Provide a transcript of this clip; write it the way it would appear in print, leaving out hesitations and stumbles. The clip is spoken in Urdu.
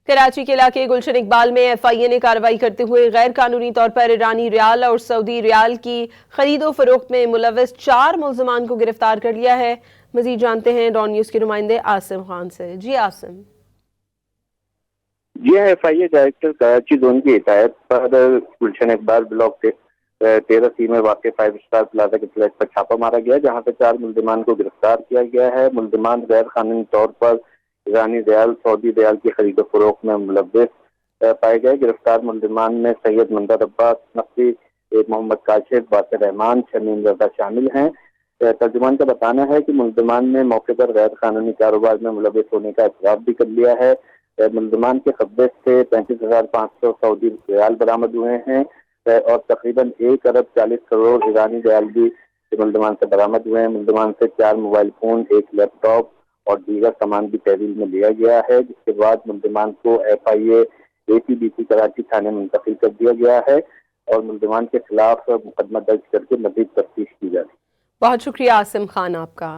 کراچی کے علاقے گلشن اقبال میں ایف آئی اے نے کارروائی کرتے ہوئے غیر قانونی طور پر ایرانی ریال اور سعودی ریال کی خرید و فروخت میں ملوث 4 ملزمان کو گرفتار کر لیا ہے۔ مزید جانتے ہیں ڈان نیوز کے نمائندے عاصم خان سے۔ جی عاصم۔ جی F I A director Karachi zone کی ہدایت پر گلشن اقبال بلاک 13C میں واقع 5 اسٹار پلازا کے فلیٹ پر چھاپا مارا گیا، جہاں سے 4 ملزمان کو گرفتار کیا گیا ہے۔ ملزمان غیر قانونی طور پر ایرانی ریال سعودی ریال کی خرید و فروخت میں ملوث پائے گئے۔ گرفتار ملزمان میں سید منظر عباس نقوی، محمد کاشف، باسر رحمان، شمیم رضا شامل ہیں۔ ترجمان کا بتانا ہے کہ ملزمان نے موقع پر غیر قانونی کاروبار میں ملوث ہونے کا اعتراف بھی کر لیا ہے۔ ملزمان کے قبضے سے 35,500 سعودی ریال برآمد ہوئے ہیں اور تقریباً 1 ارب 40 کروڑ ایرانی ریال بھی ملزمان سے برآمد ہوئے ہیں۔ ملزمان سے 4 موبائل فون، 1 لیپ ٹاپ اور دیگر سامان بھی تحویل میں لیا گیا ہے، جس کے بعد ملزمان کو F I a ACBC Karachi تھانے میں منتقل کر دیا گیا ہے اور ملزمان کے خلاف مقدمہ درج کر کے مزید تفتیش کی جا رہی ہے۔ بہت شکریہ عاصم خان آپ کا۔